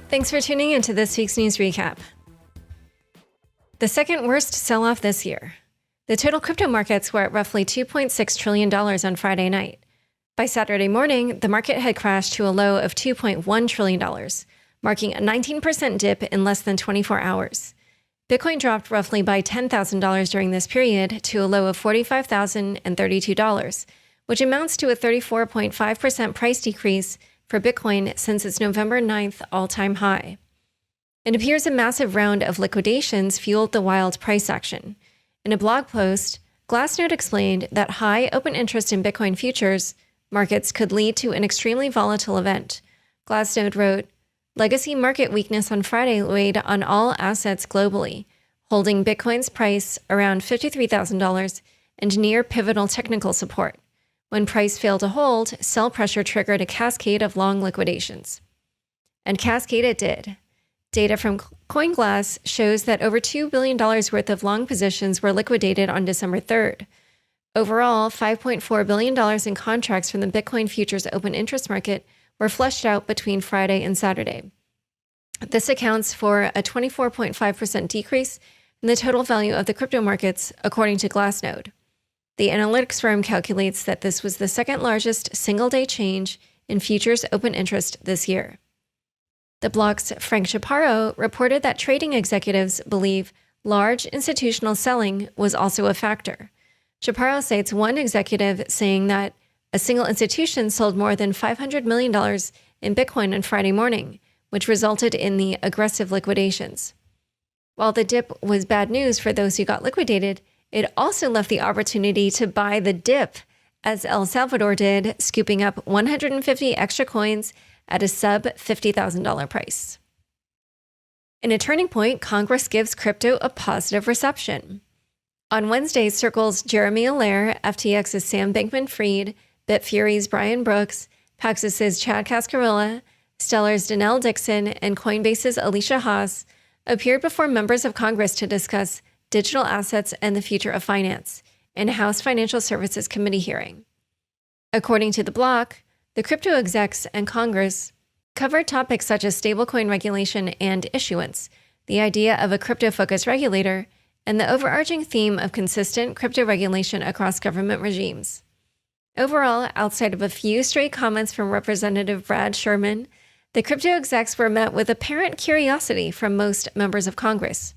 Thanks for tuning into this week's news recap. The second worst sell-off this year. The total crypto markets were at roughly $2.6 trillion on Friday night. By Saturday morning, the market had crashed to a low of $2.1 trillion, marking a 19% dip in less than 24 hours. Bitcoin dropped roughly by $10,000 during this period to a low of $45,032, which amounts to a 34.5% price decrease for Bitcoin since its November 9th all-time high. It appears a massive round of liquidations fueled the wild price action. In a blog post, Glassnode explained that high open interest in Bitcoin futures markets could lead to an extremely volatile event. Glassnode wrote, "Legacy market weakness on Friday weighed on all assets globally, holding Bitcoin's price around $53,000 and near pivotal technical support. When price failed to hold, sell pressure triggered a cascade of long liquidations." And cascade it did. Data from CoinGlass shows that over $2 billion worth of long positions were liquidated on December 3rd. Overall, $5.4 billion in contracts from the Bitcoin futures open interest market were flushed out between Friday and Saturday. This accounts for a 24.5% decrease in the total value of the crypto markets, according to Glassnode. The analytics firm calculates that this was the second largest single-day change in futures open interest this year. The blog's Frank Chaparro reported that trading executives believe large institutional selling was also a factor. Chaparro cites one executive saying that a single institution sold more than $500 million in Bitcoin on Friday morning, which resulted in the aggressive liquidations. While the dip was bad news for those who got liquidated, it also left the opportunity to buy the dip, as El Salvador did, scooping up 150 extra coins at a sub-$50,000 price. In a turning point, Congress gives crypto a positive reception. On Wednesday, Circle's Jeremy Allaire, FTX's Sam Bankman-Fried, Bitfury's Brian Brooks, Paxos's Chad Cascarilla, Stellar's Danelle Dixon, and Coinbase's Alicia Haas appeared before members of Congress to discuss digital assets and the future of finance in a House Financial Services Committee hearing. According to the block, the crypto execs and Congress covered topics such as stablecoin regulation and issuance, the idea of a crypto-focused regulator, and the overarching theme of consistent crypto regulation across government regimes. Overall, outside of a few stray comments from Representative Brad Sherman, the crypto execs were met with apparent curiosity from most members of Congress.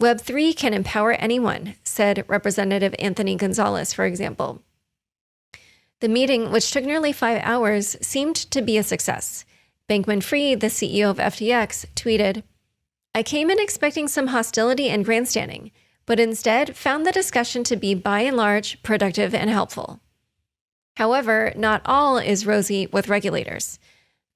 Web3 can empower anyone, said Representative Anthony Gonzalez, for example. The meeting, which took nearly 5 hours, seemed to be a success. Bankman-Fried, the CEO of FTX, tweeted, "I came in expecting some hostility and grandstanding, but instead found the discussion to be by and large productive and helpful." However, not all is rosy with regulators.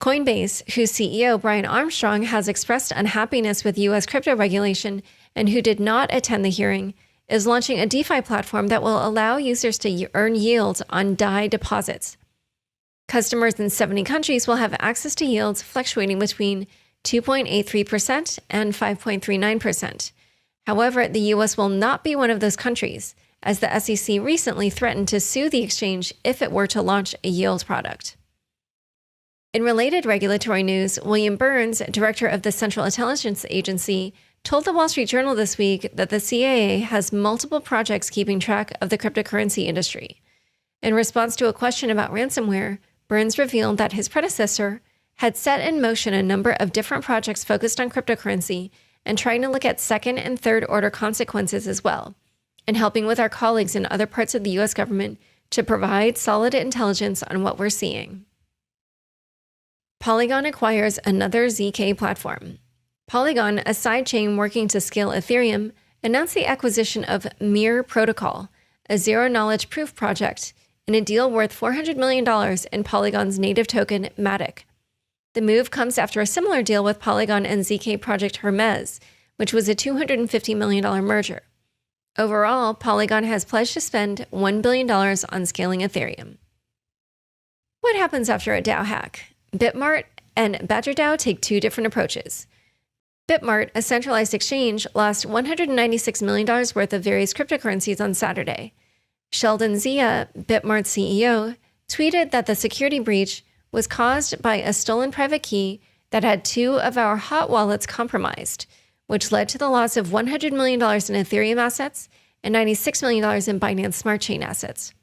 Coinbase, whose CEO Brian Armstrong has expressed unhappiness with U.S. crypto regulation and who did not attend the hearing, is launching a DeFi platform that will allow users to earn yields on DAI deposits. Customers in 70 countries will have access to yields fluctuating between 2.83% and 5.39%. However, the U.S. will not be one of those countries, as the SEC recently threatened to sue the exchange if it were to launch a yield product. In related regulatory news, William Burns, director of the Central Intelligence Agency, told the Wall Street Journal this week that the CIA has multiple projects keeping track of the cryptocurrency industry. In response to a question about ransomware, Burns revealed that his predecessor had set in motion a number of different projects focused on cryptocurrency and trying to look at second and third order consequences as well, and helping with our colleagues in other parts of the U.S. government to provide solid intelligence on what we're seeing. Polygon acquires another ZK platform. Polygon, a sidechain working to scale Ethereum, announced the acquisition of Mirror Protocol, a zero-knowledge proof project, in a deal worth $400 million in Polygon's native token, Matic. The move comes after a similar deal with Polygon and ZK project Hermes, which was a $250 million merger. Overall, Polygon has pledged to spend $1 billion on scaling Ethereum. What happens after a DAO hack? BitMart and BadgerDAO take two different approaches. BitMart, a centralized exchange, lost $196 million worth of various cryptocurrencies on Saturday. Sheldon Zia, BitMart's CEO, tweeted that the security breach was caused by a stolen private key that had two of our hot wallets compromised, which led to the loss of $100 million in Ethereum assets and $96 million in Binance Smart Chain assets.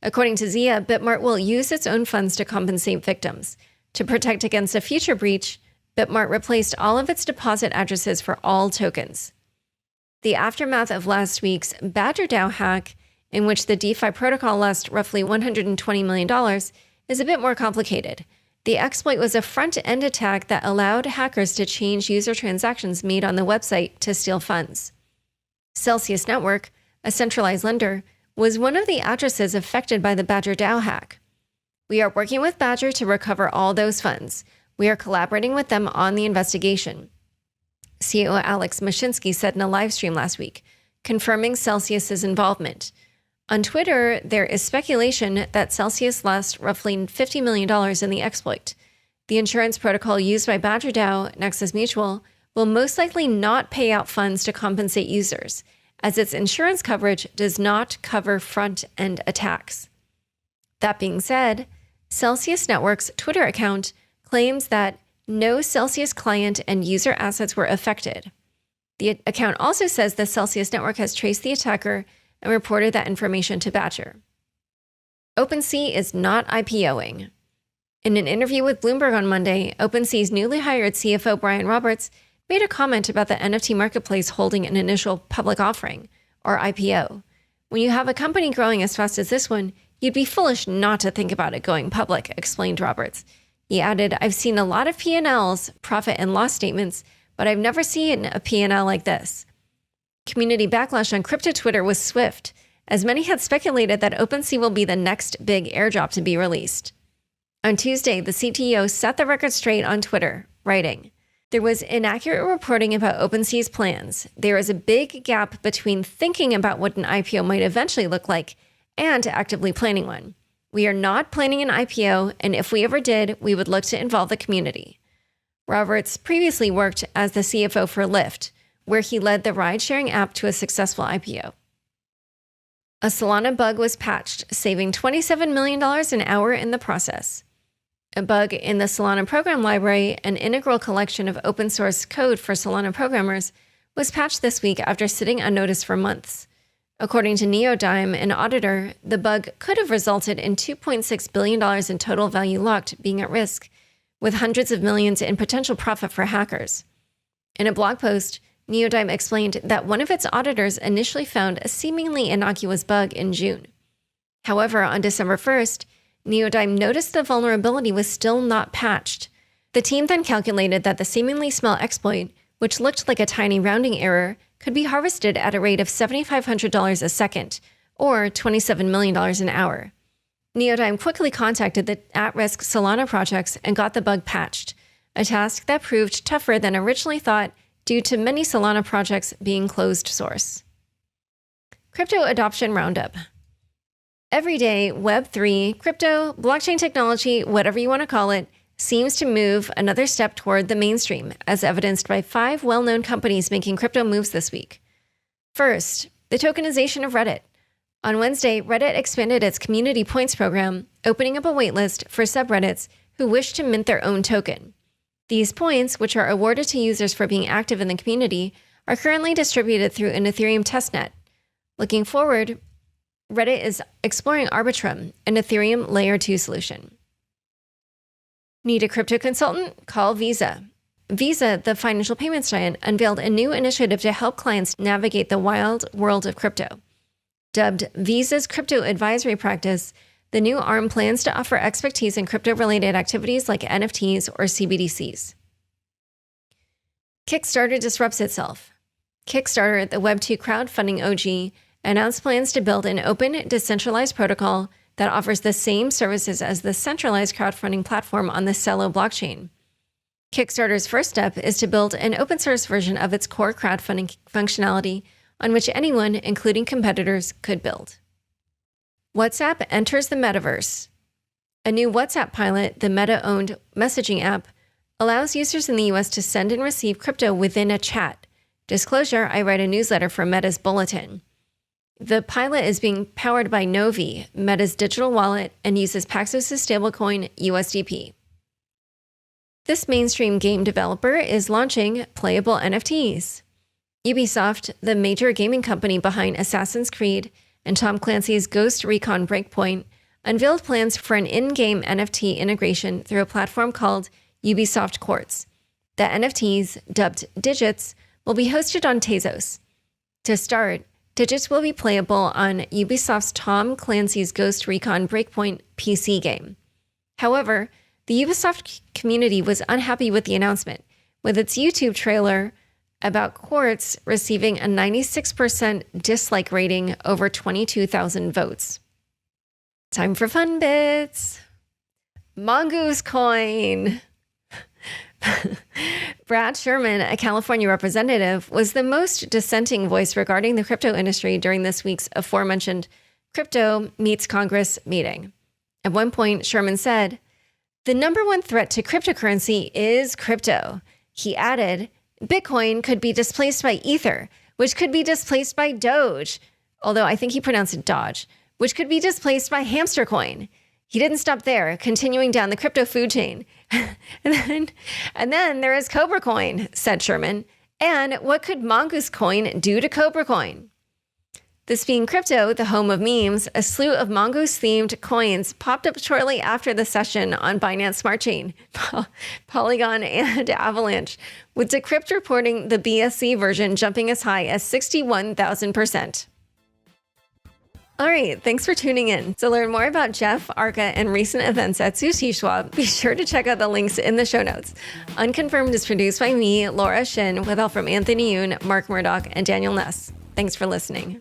According to Zia, BitMart will use its own funds to compensate victims. To protect against a future breach, BitMart replaced all of its deposit addresses for all tokens. The aftermath of last week's BadgerDAO hack, in which the DeFi protocol lost roughly $120 million, is a bit more complicated. The exploit was a front-end attack that allowed hackers to change user transactions made on the website to steal funds. Celsius Network, a centralized lender, was one of the addresses affected by the BadgerDAO hack. We are working with Badger to recover all those funds. We are collaborating with them on the investigation, CEO Alex Mashinsky said in a live stream last week, confirming Celsius's involvement. On Twitter, there is speculation that Celsius lost roughly $50 million in the exploit. The insurance protocol used by BadgerDAO, Nexus Mutual, will most likely not pay out funds to compensate users, as its insurance coverage does not cover front-end attacks. That being said, Celsius Network's Twitter account claims that no Celsius client and user assets were affected. The account also says the Celsius Network has traced the attacker and reported that information to Badger. OpenSea is not IPOing. In an interview with Bloomberg on Monday, OpenSea's newly hired CFO Brian Roberts made a comment about the NFT marketplace holding an initial public offering, or IPO. When you have a company growing as fast as this one, you'd be foolish not to think about it going public, explained Roberts. He added, I've seen a lot of P&Ls, profit and loss statements, but I've never seen a P&L like this. Community backlash on crypto Twitter was swift, as many had speculated that OpenSea will be the next big airdrop to be released. On Tuesday, the CTO set the record straight on Twitter, writing, there was inaccurate reporting about OpenSea's plans. There is a big gap between thinking about what an IPO might eventually look like and actively planning one. We are not planning an IPO, and if we ever did, we would look to involve the community. Roberts previously worked as the CFO for Lyft, where he led the ride-sharing app to a successful IPO. A Solana bug was patched, saving $27 million an hour in the process. A bug in the Solana program library, an integral collection of open-source code for Solana programmers, was patched this week after sitting unnoticed for months. According to Neodyme, an auditor, the bug could have resulted in $2.6 billion in total value locked being at risk, with hundreds of millions in potential profit for hackers. In a blog post, Neodyme explained that one of its auditors initially found a seemingly innocuous bug in June. However, on December 1st, Neodyme noticed the vulnerability was still not patched. The team then calculated that the seemingly small exploit, which looked like a tiny rounding error, could be harvested at a rate of $7,500 a second, or $27 million an hour. Neodyme quickly contacted the at-risk Solana projects and got the bug patched, a task that proved tougher than originally thought due to many Solana projects being closed source. Crypto Adoption Roundup. Every day, Web3, crypto, blockchain technology, whatever you want to call it, seems to move another step toward the mainstream, as evidenced by 5 well-known companies making crypto moves this week. First, the tokenization of Reddit. On Wednesday, Reddit expanded its community points program, opening up a waitlist for subreddits who wish to mint their own token. These points, which are awarded to users for being active in the community, are currently distributed through an Ethereum testnet. Looking forward, Reddit is exploring Arbitrum, an Ethereum Layer 2 solution. Need a crypto consultant? Call Visa. Visa, the financial payments giant, unveiled a new initiative to help clients navigate the wild world of crypto. Dubbed Visa's Crypto Advisory Practice, the new arm plans to offer expertise in crypto-related activities like NFTs or CBDCs. Kickstarter disrupts itself. Kickstarter, the Web2 crowdfunding OG, announced plans to build an open, decentralized protocol that offers the same services as the centralized crowdfunding platform on the Celo blockchain. Kickstarter's first step is to build an open-source version of its core crowdfunding functionality on which anyone, including competitors, could build. WhatsApp enters the Metaverse. A new WhatsApp pilot, the Meta-owned messaging app, allows users in the US to send and receive crypto within a chat. Disclosure, I write a newsletter for Meta's Bulletin. The pilot is being powered by Novi, Meta's digital wallet, and uses Paxos's stablecoin USDP. This mainstream game developer is launching playable NFTs. Ubisoft, the major gaming company behind Assassin's Creed and Tom Clancy's Ghost Recon Breakpoint, unveiled plans for an in-game NFT integration through a platform called Ubisoft Quartz. The NFTs, dubbed Digits, will be hosted on Tezos. To start, Digits will be playable on Ubisoft's Tom Clancy's Ghost Recon Breakpoint PC game. However, the Ubisoft community was unhappy with the announcement, with its YouTube trailer about Quartz receiving a 96% dislike rating over 22,000 votes. Time for fun bits. Mongoose coin. Brad Sherman, a California representative, was the most dissenting voice regarding the crypto industry during this week's aforementioned Crypto Meets Congress meeting. At one point, Sherman said, "The number one threat to cryptocurrency is crypto." He added, "Bitcoin could be displaced by Ether, which could be displaced by Doge," although I think he pronounced it Dodge, "which could be displaced by Hamster Coin." He didn't stop there, continuing down the crypto food chain. and then there is Cobra Coin, said Sherman. And what could Mongoose Coin do to Cobra Coin? This being crypto, the home of memes, a slew of Mongoose-themed coins popped up shortly after the session on Binance Smart Chain, Polygon, and Avalanche, with Decrypt reporting the BSC version jumping as high as 61,000%. All right, thanks for tuning in. To learn more about Jeff, Arca, and recent events at Sushi Schwab, be sure to check out the links in the show notes. Unconfirmed is produced by me, Laura Shin, with help from Anthony Yoon, Mark Murdoch, and Daniel Ness. Thanks for listening.